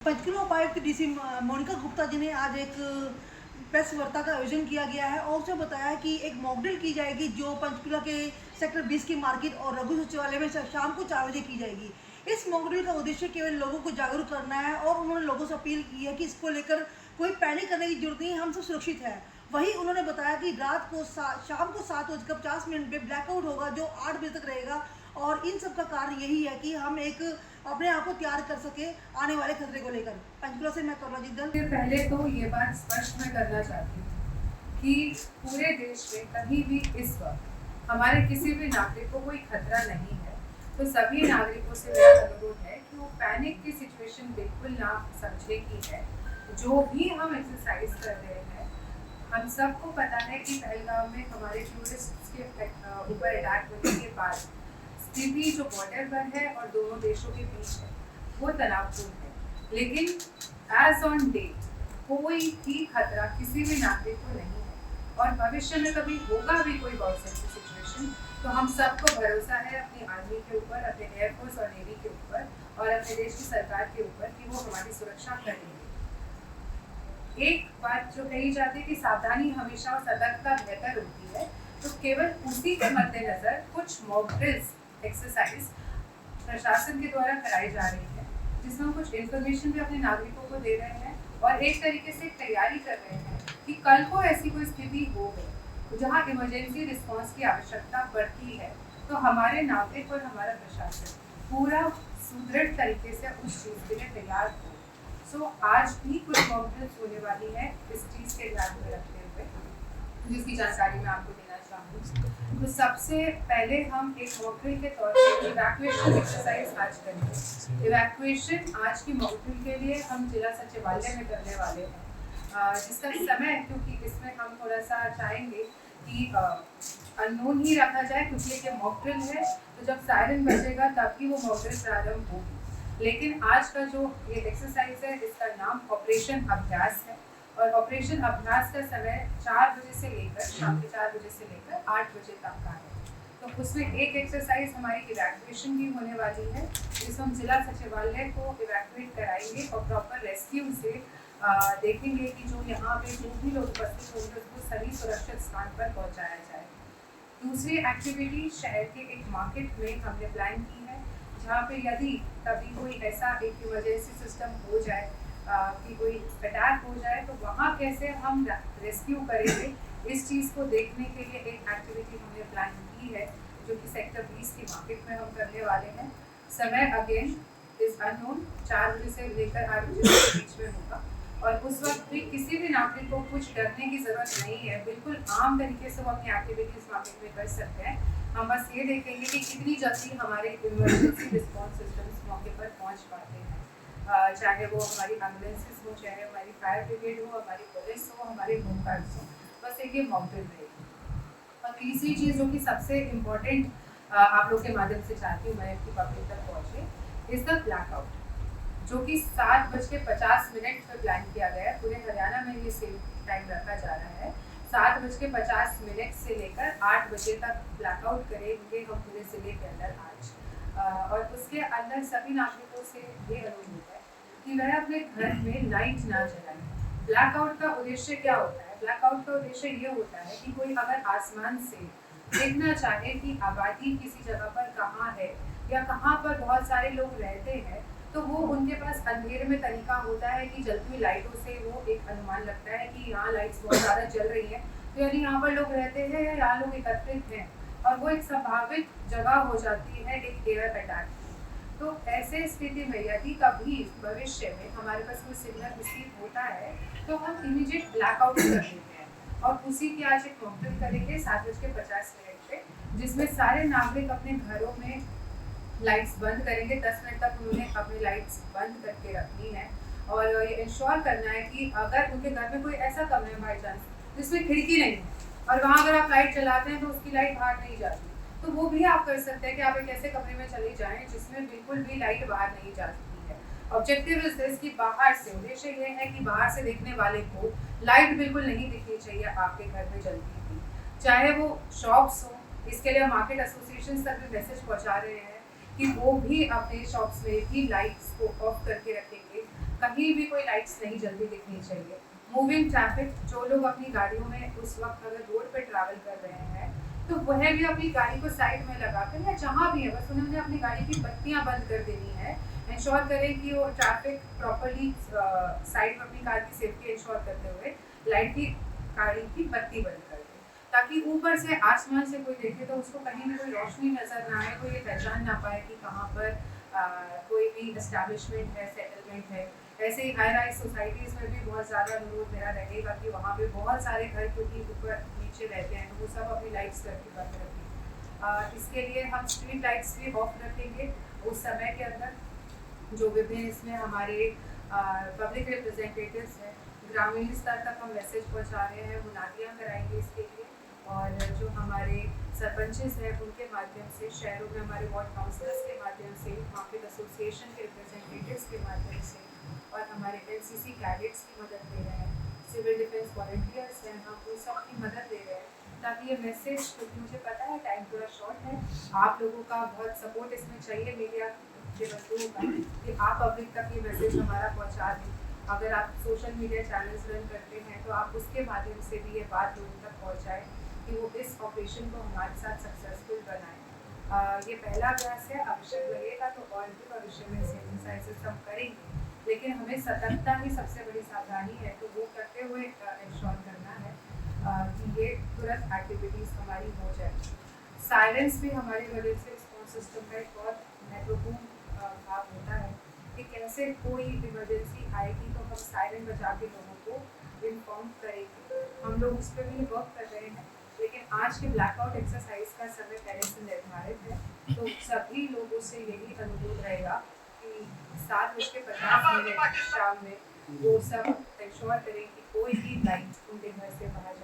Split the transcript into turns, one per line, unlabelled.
पंचकुला उपायुक्त डीसी मोनिका गुप्ता जी ने आज एक प्रेस वार्ता का आयोजन किया गया है और उसने बताया कि एक मॉकड्रिल की जाएगी जो पंचकुला के सेक्टर 20 की मार्केट और रघु सचिवालय में शाम को 4 बजे की जाएगी। इस मॉकड्रिल का उद्देश्य केवल लोगों को जागरूक करना है और उन्होंने लोगों से अपील की है कि इसको लेकर कोई पैनिक करने की जरूरत नहीं है, हम सब सुरक्षित हैं। वहीं उन्होंने बताया कि रात को शाम को 7:50 पे ब्लैकआउट होगा जो 8 बजे तक रहेगा और इन सब का कारण यही है कि हम एक अपने आप को तैयार कर सके आने वाले खतरे को लेकर। पंचकुला से मैं करुणाजीत दल।
पहले तो ये बात स्पष्ट मैं करना चाहती हूँ कि पूरे देश में कहीं भी इस वक्त हमारे किसी भी नागरिक को कोई खतरा नहीं है। तो सभी नागरिकों से मेरा अनुरोध है कि वो पैनिक की सिचुएशन बिल्कुल ना समझे की है। जो भी हम एक्सरसाइज कर रहे हैं, हम सबको पता है कि पहलगाम में हमारे टूरिस्ट के ऊपर अटैक होने के बाद स्थिति जो बॉर्डर पर है और दोनों देशों के बीच है वो तनावपूर्ण है, लेकिन एज ऑन डेट कोई भी खतरा किसी भी नागरिक को नहीं है और भविष्य में कभी होगा भी कोई बहुत सी सिचुएशन तो हम सबको भरोसा है अपनी आर्मी के ऊपर, अपने एयरफोर्स और नेवी के ऊपर और अपने देश की सरकार के ऊपर कि वो हमारी सुरक्षा करेंगे। एक बात जो कही जाती है कि सावधानी हमेशा और सतर्कता बेहतर होती है, तो केवल उसी के मद्देनजर कुछ मॉक ड्रिल्स एक्सरसाइज प्रशासन के द्वारा कराई जा रही है, जिसमें हम कुछ इन्फॉर्मेशन भी अपने नागरिकों को दे रहे हैं और एक तरीके से तैयारी कर रहे हैं कि कल को ऐसी कोई स्थिति हो गई जहां इमरजेंसी रिस्पांस की आवश्यकता पड़ती है तो हमारे नागरिक और हमारा प्रशासन पूरा सुदृढ़ तरीके से उस चीज़ के लिए तैयार हो। सो आज भी कुछ मॉक ड्रिल्स होने वाली है इस चीज़ के ध्यान में रखते हुए, जिसकी जानकारी मैं आपको देना चाहूँगी। तो सबसे पहले हम एक मॉक ड्रिल के तौर पर इवैक्यूएशन एक्सरसाइज आज करेंगे। इवैक्यूएशन आज की मॉक ड्रिल के लिए हम जिला सचिवालय में करने वाले हैं, जिसका समय क्योंकि इसमें हम थोड़ा सा चाहेंगे कि अननोन ही रखा जाए क्योंकि ये मॉक ड्रिल है, तो जब सायरन बजेगा तभी वो मॉक ड्रिल प्रारंभ होगी। लेकिन आज का जो ये एक्सरसाइज है इसका नाम ऑपरेशन अभ्यास है और ऑपरेशन अभ्यास का समय 4 बजे से लेकर शाम के 4 बजे से लेकर 8 बजे तक का है। तो उसमें एक एक्सरसाइज हमारी इवैक्यूएशन की होने वाली है, जिसमें हम जिला सचिवालय को इवैक्यूएट कराएंगे और प्रॉपर रेस्क्यू से देखेंगे कि जो यहाँ पे जो भी लोग उपस्थित होंगे उसको सही सुरक्षित स्थान पर पहुँचाया जाए। दूसरी एक्टिविटी शहर के एक मार्केट में हमने प्लान की है, जहाँ पे यदि कभी कोई ऐसा एक इमरजेंसी सिस्टम हो जाए कि कोई अटैक हो जाए तो वहाँ कैसे हम रेस्क्यू करेंगे, इस चीज़ को देखने के लिए एक एक्टिविटी हमने प्लान की है जो कि सेक्टर 20 की मार्केट में हम करने वाले हैं। समय अगेन इज अननोन, 4 बजे से लेकर 8 बजे के बीच में होगा और उस वक्त भी किसी भी नागरिक को कुछ डरने की ज़रूरत नहीं है। बिल्कुल आम तरीके से वो अपनी एक्टिविटीज़ मार्केट में कर सकते हैं। हम बस ये देखेंगे कि कितनी जल्दी हमारे इमरजेंसी रिस्पॉन्स सिस्टम्स मौके पर पहुंच पाते हैं, चाहे वो हमारी एम्बुलेंसेस हो, चाहे हमारी फायर ब्रिगेड हो, हमारी पुलिस हो, हमारे होम गार्ड्स हो। बस एक ये मॉकड्रिल रहेगी। और तीसरी चीज़ जो कि सबसे इम्पोर्टेंट आप लोग के माध्यम से चाहती हूँ मैं कि पब्लिक तक पहुँचे, इज़ द ब्लैकआउट, जो कि 7:50 पर प्लान किया गया है। पूरे हरियाणा में ये सेम टाइम रखा जा रहा है। 7:50 से लेकर 8 बजे तक ब्लैकआउट करेंगे हम पूरे जिले के अंदर आज। और उसके अंदर सभी नागरिकों से ये अनुरोध है कि वह अपने घर में लाइट ना जलाएं। ब्लैकआउट का उद्देश्य क्या होता है? ब्लैकआउट का उद्देश्य ये होता है कि कोई अगर आसमान से देखना चाहे कि आबादी किसी जगह पर कहाँ है या कहाँ पर बहुत सारे लोग रहते हैं, तो वो उनके पास अंधेरे में तरीका होता है कि जलती हुई लाइटों से वो एक अनुमान लगता है कि यहाँ लाइट्स बहुत ज़्यादा जल रही है, तो यानी यहाँ पर लोग रहते हैं या यहाँ लोग एकत्रित हैं और वो एक संभावित जगह हो जाती है एक एयर अटैक की। तो ऐसे स्थिति में यदि कभी भविष्य में हमारे पास कोई सिग्नल रिसीव होता है तो हम इमीडिएट ब्लैकआउट कर देते हैं और उसी की आज एक मॉकड्रिल करेंगे 7:50 पे, जिसमें सारे नागरिक अपने घरों में लाइट्स बंद करेंगे। 10 मिनट तक उन्होंने अपनी लाइट्स बंद करके रखनी है और ये इंश्योर करना है कि अगर उनके घर में कोई ऐसा कमरा है बाई चांस जिसमें खिड़की नहीं है और वहाँ अगर आप लाइट चलाते हैं तो उसकी लाइट बाहर नहीं जाती, तो वो भी आप कर सकते हैं कि आप एक ऐसे कमरे में चले जाएं जिसमें बिल्कुल भी लाइट बाहर नहीं जा सकती है। ऑब्जेक्टिव इज दिस कि बाहर से उद्देश्य ये है कि बाहर से देखने वाले को लाइट बिल्कुल नहीं दिखनी चाहिए आपके घर में जलती हुई, चाहे वो शॉप्स हो। इसके लिए मार्केट एसोसिएशन तक भी मैसेज पहुँचा रहे हैं कि वो भी अपने शॉप्स में भी लाइट्स को ऑफ करके रखेंगे कहीं भी कोई लाइट्स नहीं जल्दी दिखनी चाहिए। मूविंग ट्रैफिक, जो लोग अपनी गाड़ियों में उस वक्त अगर रोड पे ट्रैवल कर रहे हैं तो वह भी अपनी गाड़ी को साइड में लगाकर या जहाँ भी है बस उन्होंने अपनी गाड़ी की बत्तियां बंद कर देनी है। इंश्योर करें कि वो ट्रैफिक प्रॉपरली साइड में अपनी कार की सेफ्टी इंश्योर करते हुए लाइट की गाड़ी की बत्ती बंद कर दे, ताकि ऊपर से आसमान से कोई देखे तो उसको कहीं भी कोई रोशनी नजर ना आए, कोई ये पहचान ना पाए कि कहाँ पर कोई भी एस्टैब्लिशमेंट है, सेटलमेंट है। ऐसे ही हाई राइज सोसाइटीज़ में भी बहुत ज़्यादा अनुरोध मेरा रहेगा कि वहाँ पे बहुत सारे घर क्योंकि ऊपर नीचे रहते हैं तो वो सब अपनी लाइट्स करके बंद रखें। इसके लिए हम स्ट्रीट लाइट्स भी ऑफ रखेंगे उस समय के अंदर। जो विभिन्न इसमें हमारे पब्लिक रिप्रेजेंटेटिव्स हैं, ग्रामीण स्तर तक हम मैसेज पहुँचा रहे हैं, मुनादियाँ कराएंगे इसके लिए। और जो हमारे सरपंचेस हैं उनके माध्यम से, शहरों में हमारे वार्ड काउंसलर्स के माध्यम से, मार्केट एसोसिएशन के रिप्रेजेंटेटिव्स के माध्यम से, और हमारे एनसीसी कैडेट्स की मदद ले रहे हैं, सिविल डिफेंस वॉलंटियर्स हैं, हम उन सब की मदद ले रहे हैं ताकि ये मैसेज, क्योंकि मुझे पता है टाइम थोड़ा शॉर्ट है, आप लोगों का बहुत सपोर्ट इसमें चाहिए मीडिया के बंधुओं का, कि आप पब्लिक तक ये मैसेज हमारा पहुँचा दें। अगर आप सोशल मीडिया चैनल्स रन करते हैं तो आप उसके माध्यम से भी ये बात लोगों तक पहुँचाएँ कि वो इस ऑपरेशन को हमारे साथ सक्सेसफुल बनाएं। ये पहला प्रयास है, आवश्यक लगेगा तो और भी भविष्य में ऐसे एक्सरसाइजेस हम करेंगे, लेकिन हमें सतर्कता ही सबसे बड़ी सावधानी है, तो वो करते हुए इंश्योर करना है कि ये तुरंत एक्टिविटीज़ हमारी हो जाए। साइलेंस भी हमारे इमरजेंसी रिस्पॉन्स सिस्टम का एक बहुत महत्वपूर्ण भाग होता है कि कैसे कोई इमरजेंसी आएगी तो हम साइलेंट बजा के लोगों को इन्फॉर्म करेंगे। हम लोग उस पर भी वर्क कर रहे हैं, लेकिन आज के ब्लैकआउट एक्सरसाइज का समय पहले से निर्धारित है, तो सभी लोगों से यही अनुरोध रहेगा कि 7:50 शाम में वो सब इंश्योर करें कि कोई भी लाइट उनके घर से बाहर